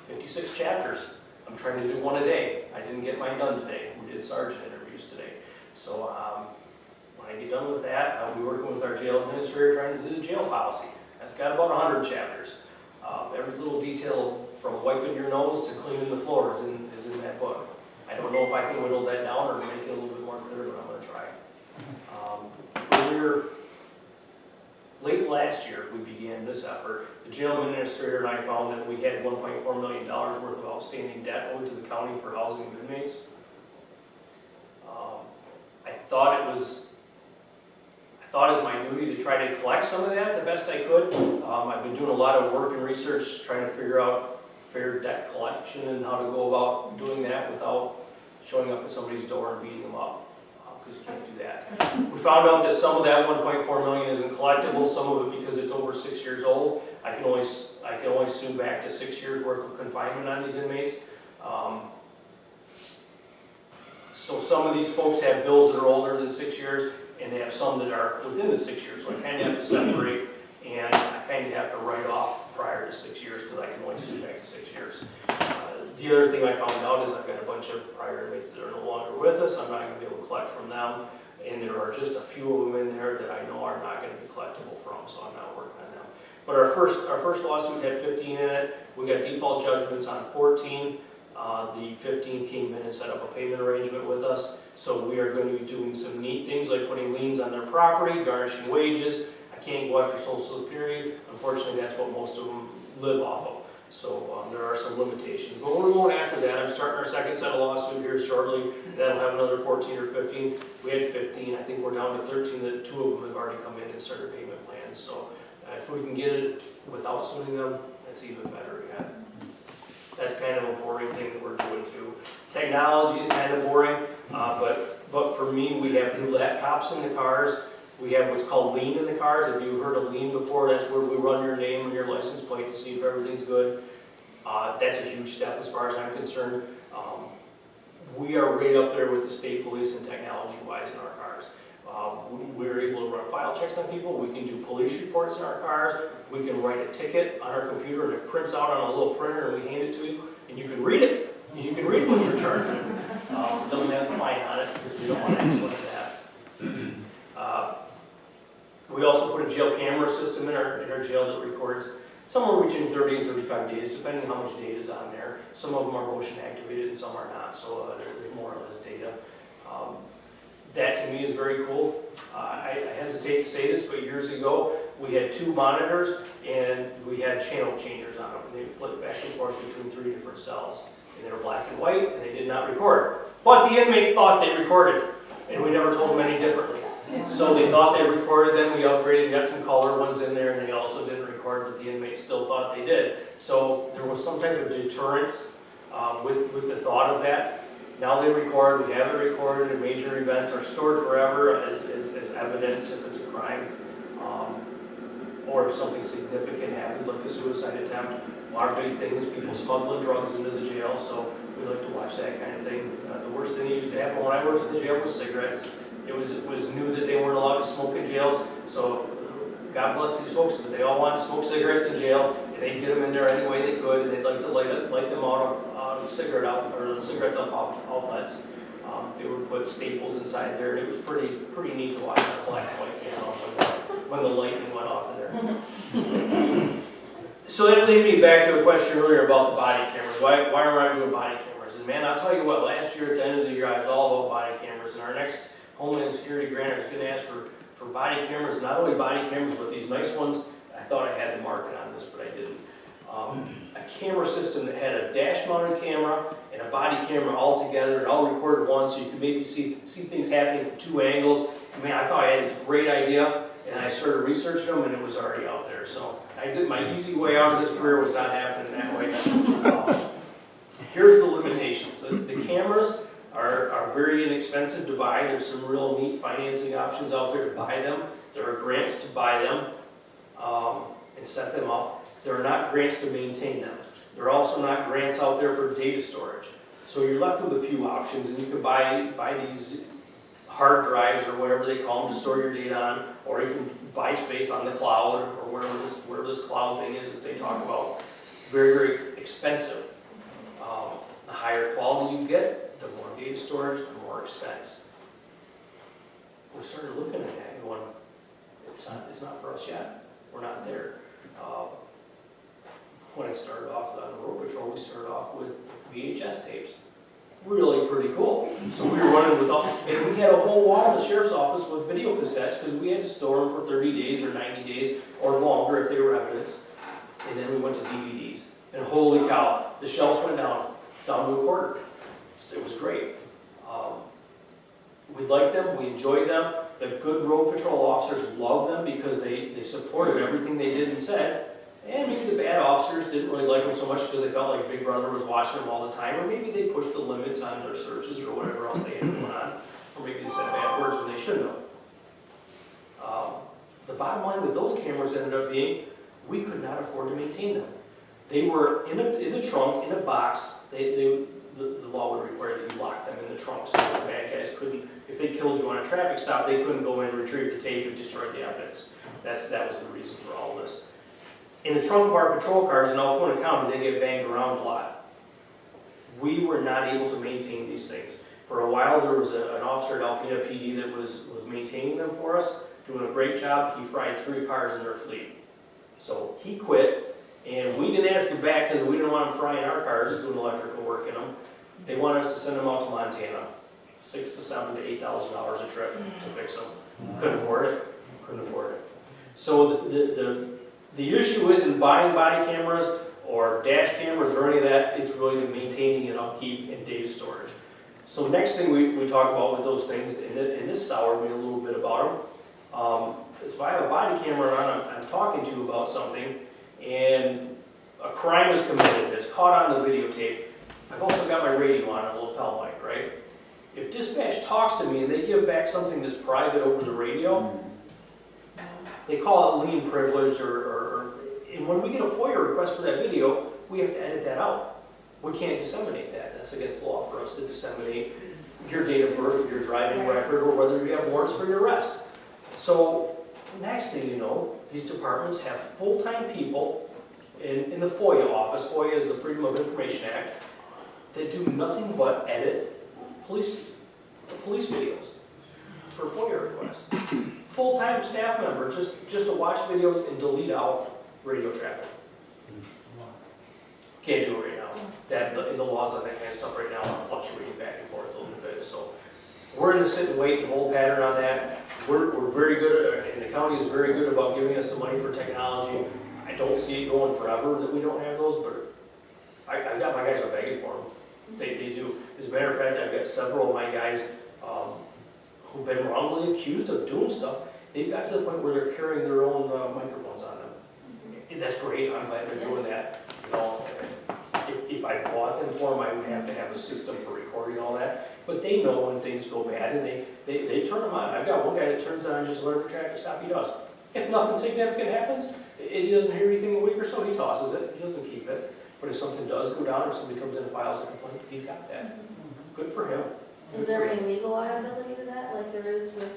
56 chapters. I'm trying to do one a day. I didn't get mine done today. We did sergeant interviews today. So when I get done with that, I'll be working with our jail administrator trying to do the jail policy. That's got about 100 chapters. Every little detail from wiping your nose to cleaning the floor is in that book. I don't know if I can whittle that down or make it a little bit more clear, but I'm going to try. Earlier, late last year, we began this effort. The jail administrator and I found that we had $1.4 million worth of outstanding debt owed to the county for housing of inmates. I thought it was my duty to try to collect some of that the best I could. I've been doing a lot of work and research trying to figure out fair debt collection and how to go about doing that without showing up at somebody's door and beating them up, because you can't do that. We found out that some of that 1.4 million isn't collectible, some of it because it's over 6 years old. I can only sue back to 6 years worth of confinement on these inmates. So some of these folks have bills that are older than 6 years, and they have some that are within the 6 years. So I kind of have to separate, and I kind of have to write off prior to 6 years because I can only sue back to 6 years. The other thing I found out is I've got a bunch of prior inmates that are no longer with us. I'm not going to be able to collect from them, and there are just a few of them in there that I know are not going to be collectible from, so I'm not working on them. But our first lawsuit had 15 in it. We got default judgments on 14. The 15 came in and set up a payment arrangement with us. So we are going to be doing some neat things like putting liens on their property, garnishing wages. I can't go after Social Security. Unfortunately, that's what most of them live off of. So there are some limitations. But we're going after that. I'm starting our second set of lawsuit here shortly. That'll have another 14 or 15. We had 15. I think we're down to 13. That 2 of them have already come in and started payment plans. So if we can get it without suing them, that's even better. Yeah. That's kind of a boring thing that we're doing too. Technology is kind of boring, but for me, we have new laptops in the cars. We have what's called lien in the cars. If you've heard of lien before, that's where we run your name and your license plate to see if everything's good. That's a huge step as far as I'm concerned. We are right up there with the state police and technology-wise in our cars. We're able to run file checks on people. We can do police reports in our cars. We can write a ticket on our computer and it prints out on a little printer and we hand it to you. And you can read it. And you can read what you're charging. It doesn't have a fine on it because we don't want to explain that. We also put a jail camera system in our jail that records somewhere between 30 and 35 days, depending how much data is on there. Some of them are motion activated and some are not, so there's more or less data. That to me is very cool. I hesitate to say this, but years ago we had 2 monitors and we had channel changers on them. And they flip back and forth between 3 different cells. And they were black and white and they did not record. But the inmates thought they recorded and we never told them any differently. So they thought they recorded, then we upgraded, got some color ones in there and they also didn't record, but the inmates still thought they did. So there was some type of deterrence with the thought of that. Now they record, we have it recorded, and major events are stored forever as evidence if it's a crime. Or if something significant happens, like a suicide attempt. Our big thing is people smuggling drugs into the jail, so we like to watch that kind of thing. The worst thing that used to happen when I worked in the jail was cigarettes. It was new that they weren't allowed to smoke in jails, so God bless these folks, but they all want to smoke cigarettes in jail, and they'd get them in there any way they could, and they'd like to light them out of the cigarettes up outlets. They would put staples inside there, and it was pretty neat to watch the black and white camera when the lightning went off in there. So that leads me back to a question earlier about the body cameras. Why are I doing body cameras? And man, I'll tell you what, last year at the end of the year, I was all about body cameras, and our next Homeland Security grant is going to ask for body cameras, not only body cameras, but these nice ones. I thought I had the market on this, but I didn't. A camera system that had a dash-mounted camera and a body camera all together, and all recorded once, so you could maybe see things happening from two angles. And man, I thought I had this great idea, and I started researching them, and it was already out there. So I did my easy way out of this career was not happening that way. Here's the limitations. The cameras are very inexpensive to buy. There's some real neat financing options out there to buy them. There are grants to buy them and set them up. There are not grants to maintain them. There are also not grants out there for data storage. So you're left with a few options, and you can buy these hard drives or whatever they call them to store your data on, or you can buy space on the cloud or wherever this cloud thing is, as they talk about. Very, very expensive. The higher quality you get, the more data storage, the more expense. We started looking at that and going, it's not for us yet. We're not there. When I started off on the road patrol, we started off with VHS tapes. Really pretty cool. So we were running with all, and we had a whole wall in the sheriff's office with video cassettes because we had to store them for 30 days or 90 days or longer if they were evidence. And then we went to DVDs. And holy cow, the shelves went down to a quarter. It was great. We liked them, we enjoyed them. The good road patrol officers loved them because they supported everything they did and said. And maybe the bad officers didn't really like them so much because they felt like Big Brother was watching them all the time, or maybe they pushed the limits on their searches or whatever else they had going on, or maybe they said bad words when they shouldn't have. The bottom line with those cameras ended up being, we could not afford to maintain them. They were in the trunk, in a box. The law would require that you lock them in the trunk so the bad guys couldn't, if they killed you on a traffic stop, they couldn't go in and retrieve the tape and destroy the evidence. That was the reason for all this. In the trunk of our patrol cars in Alcona County, they get banged around a lot. We were not able to maintain these things. For a while, there was an officer at Alcona PD that was maintaining them for us, doing a great job. He fried 3 cars in their fleet. So he quit, and we didn't ask him back because we didn't want him frying our cars, doing electrical work in them. They wanted us to send them out to Montana, $6,000 to $7,000 to $8,000 a trip to fix them. Couldn't afford it. So the issue isn't buying body cameras or dash cameras or any of that. It's really the maintaining and upkeep and data storage. So next thing we talk about with those things, in this hour, we a little bit about them. If I have a body camera on, I'm talking to you about something, and a crime is committed. It's caught on the videotape. I've also got my radio on, a lapel mic, right? If dispatch talks to me and they give back something that's private over the radio, they call it lien privilege, and when we get a FOIA request for that video, we have to edit that out. We can't disseminate that. That's against the law for us to disseminate your date of birth, your driving record, or whether you have warrants for your arrest. So next thing you know, these departments have full-time people in the FOIA office. FOIA is the Freedom of Information Act, that do nothing but edit police videos for FOIA requests. Full-time staff member just to watch videos and delete out radio traffic. Can't do it right now. In the laws on that kind of stuff right now are fluctuating back and forth a little bit. So we're in the sit and wait and hold pattern on that. We're very good, and the county is very good about giving us the money for technology. I don't see it going forever that we don't have those, but I've got my guys are begging for them. They do. As a matter of fact, I've got several of my guys who've been wrongly accused of doing stuff. They've got to the point where they're carrying their own microphones on them. And that's great. I'm glad they're doing that. You know, if I bought them for them, I but they know when things go bad and they turn them on. I've got one guy that turns on just alert traffic stop, he does. If nothing significant happens, he doesn't hear anything in a week or so, he tosses it, he doesn't keep it. But if something does go down or somebody comes in and files a complaint, he's got that. Good for him. Is there any legal liability to that, like there is with?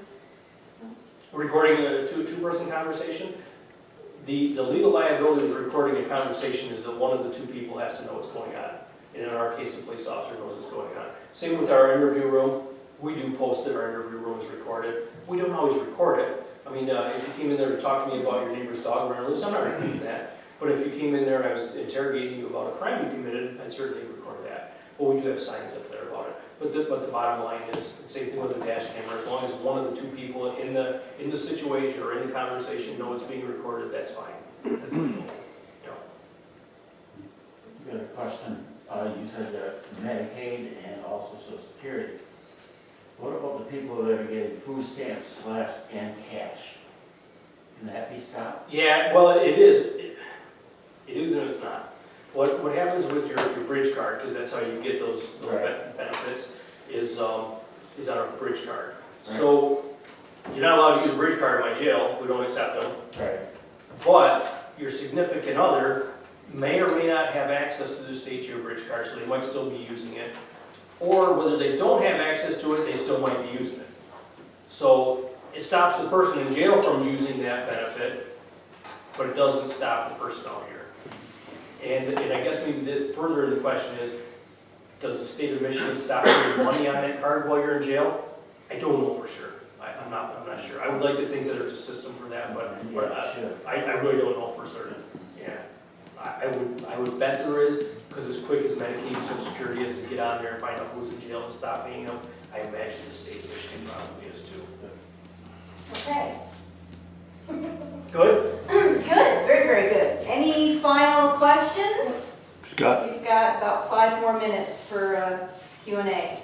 Recording a two-person conversation, the legal liability of recording a conversation is that one of the two people has to know what's going on. And in our case, the police officer knows what's going on. Same with our interview room. We do post that our interview room is recorded. We don't always record it. I mean, if you came in there to talk to me about your neighbor's dog running loose, I'm not recording that. But if you came in there and I was interrogating you about a crime you committed, I'd certainly record that. But we do have signs up there about it. But the bottom line is, the same thing with the dash camera, as long as one of the two people in the situation or in the conversation know it's being recorded, that's fine. That's legal. You got a question, you said that Medicaid and also Social Security. What about the people that are getting food stamps and cash? Can that be stopped? Yeah, well, it is. It is and it's not. What happens with your bridge card, because that's how you get those Right. benefits, is on a bridge card. So you're not allowed to use a bridge card in my jail. We don't accept them. Right. But your significant other may or may not have access to the state to your bridge card, so they might still be using it. Or whether they don't have access to it, they still might be using it. So it stops the person in jail from using that benefit, but it doesn't stop the person out here. And I guess maybe further the question is, does the state of Michigan stop putting money on that card while you're in jail? I don't know for sure. I'm not sure. I would like to think that there's a system for that, but Yeah, sure. I really don't know for certain. Yeah. I would bet there is, because as quick as Medicaid and Social Security is to get on there and find out who's in jail and stop paying them, I imagine the state of Michigan probably is too. Okay. Good? Good, very, very good. Any final questions? Scott? We've got about 5 more minutes for Q&A.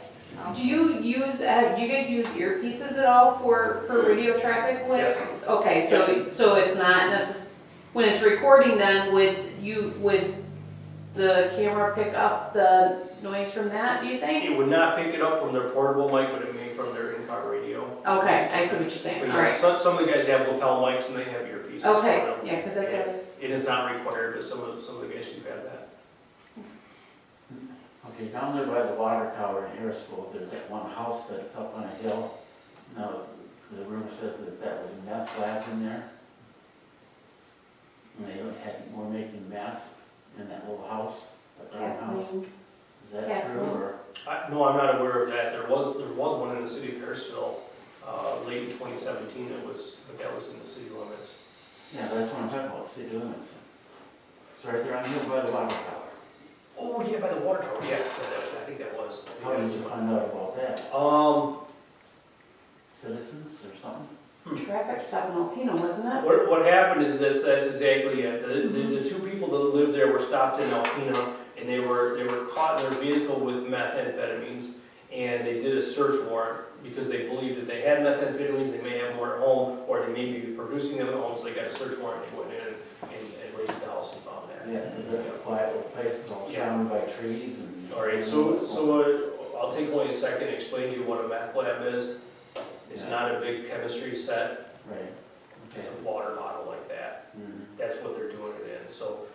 Do you guys use earpieces at all for radio traffic? Yes. Okay, so it's not when it's recording then, would the camera pick up the noise from that, do you think? It would not pick it up from their portable mic, but it may from their in-car radio. Okay, I see what you're saying, But all yeah, right. some of the guys have lapel mics and they have earpieces. Okay, for them. yeah, because that's what I was. It is not required, but some of the guys do have that. Okay, down there by the water tower in Harrisville, there's that one house that's up on a hill. Now, the rumor says that was meth lab in there. And they were making meth in that little house, that farmhouse. Is that true, or? No, I'm not aware of that. There was one in the city of Harrisville, late in 2017 but that was in the city limits. Yeah, that's what I'm talking about, city limits. It's right there on the hill by the water tower. Oh, yeah, by the water tower, yeah, I think that was. How did you find out about that? Citizens or something? Traffic stop in Alpena, wasn't it? What happened is that's exactly it. The two people that lived there were stopped in Alpena, and they were caught in their vehicle with methamphetamines, and they did a search warrant because they believed that they had methamphetamines, they may have more at home, or they may be producing them at home, so they got a search warrant, they went in and raided the house and found that. Yeah, because that's a quiet little place, it's all surrounded by trees and. All right, so I'll take only a second to explain to you what a meth lab is. It's not a big chemistry set, Right. it's a water bottle like that. Mhm. That's what they're doing it in. So,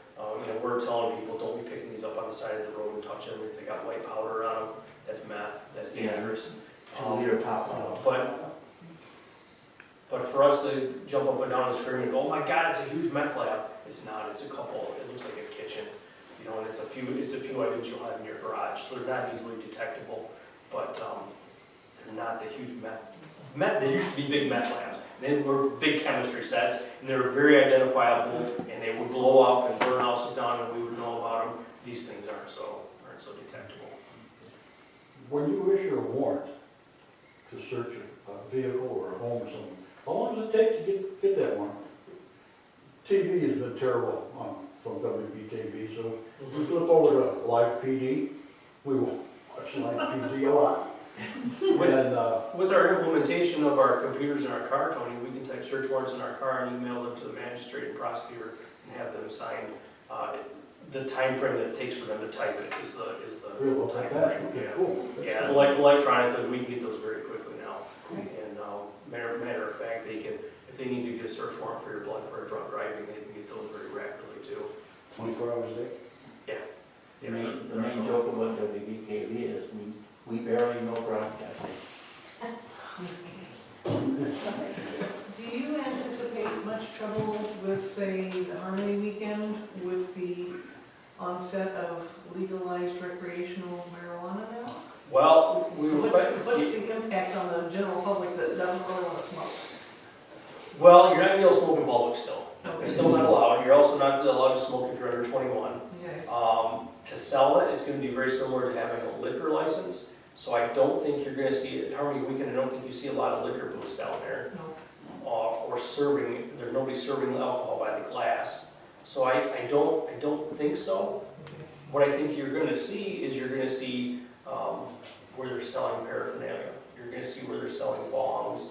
we're telling people, don't be picking these up on the side of the road and touch them. If they got white powder on them, that's meth, that's dangerous. 2-liter pop bottle. But for us to jump up and down and scream and go, oh my God, it's a huge meth lab. It's not, it's a couple, it looks like a kitchen. And it's a few items you'll have in your garage. So they're not easily detectable, but they're not the huge meth. They used to be big meth labs. They were big chemistry sets, and they were very identifiable, and they would blow up and burn houses down, and we would know about them. These things aren't so detectable. When you issue a warrant to search a vehicle or a home or something, how long does it take to get that warrant? TV has been terrible from WBKB, so if we flip over to Live PD, we will watch Live PD a lot. With our implementation of our computers in our car, Tony, we can type search warrants in our car and email them to the magistrate and prosecutor and have them signed. the time frame that it takes for them to type it is the Really, time like that, frame, okay, yeah. cool. That's Yeah, cool. like electronically, we can get those very quickly now. And matter of fact, they can, if they need to get a search warrant for your blood for a drunk driving, they can get those very rapidly too. 24 hours a day? The main joke about WBKV is we barely know broadcasting. Do you anticipate much trouble with, say, the Harmony weekend with the onset of legalized recreational marijuana now? Well, we were, What's the impact on the general public that doesn't really want to smoke? well, you're not gonna be able to smoke in public still. It's Okay. still not allowed. You're also not allowed to smoke if you're under 21. Okay. To sell it, it's gonna be very similar to having a liquor license. So I don't think you're gonna see, at Harmony Weekend, I don't think you see a lot of liquor booths down there. No. Or serving, there's nobody serving alcohol by the glass. So I don't think so. What I think you're gonna see is you're gonna see, where they're selling paraphernalia. You're gonna see where they're selling bongs,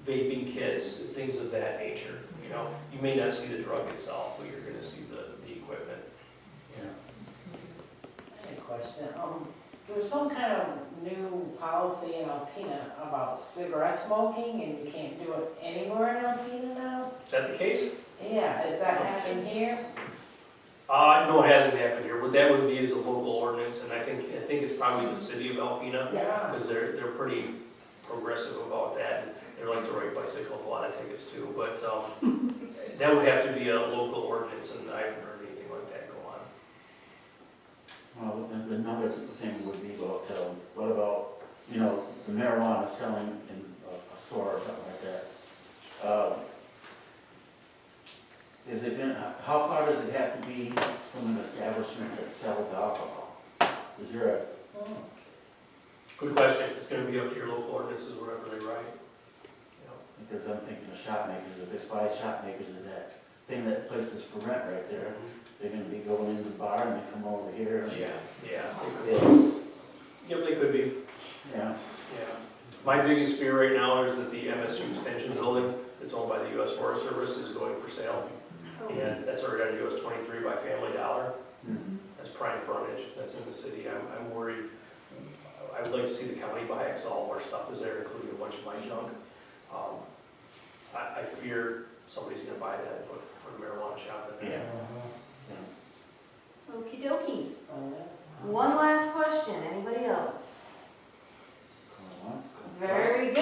vaping kits, things of that nature. You know, you may not see the drug itself, but you're gonna see the equipment. I have a question. There's some kind of new policy in Alpena about cigarette smoking, and you can't do it anywhere in Alpena now? Is that the case? Yeah, is that happening here? No, it hasn't happened here. What that would be is a local ordinance, and I think it's probably the city of Alpena, Yeah. because they're pretty progressive about that. And they like to write bicycles, a lot of tickets too, but, that would have to be a local ordinance, and I haven't heard anything like that go on. Well, another thing would be about, what about, the marijuana selling in a store or something like that? How far does it have to be from an establishment that sells alcohol? Is there a, Good question. It's gonna be up to your local ordinances, whatever they write. because I'm thinking of shop makers, if they buy shop makers of that thing that places for rent right there, they're gonna be going into the bar and they come over here. and Yeah, they could. It's, Yep, they could be. yeah, Yeah. My biggest fear right now is that the MSU extension building that's owned by the U.S. Forest Service is going for sale. And that's already on US 23 by Family Dollar. That's prime frontage, that's in the city. I'm worried. I would like to see the county buy it, because all of our stuff is there, including a bunch of my junk. I fear somebody's gonna buy that and put a marijuana shop in there. Okey dokey. Oh, One last question, anybody else? going once, going twice. Very good.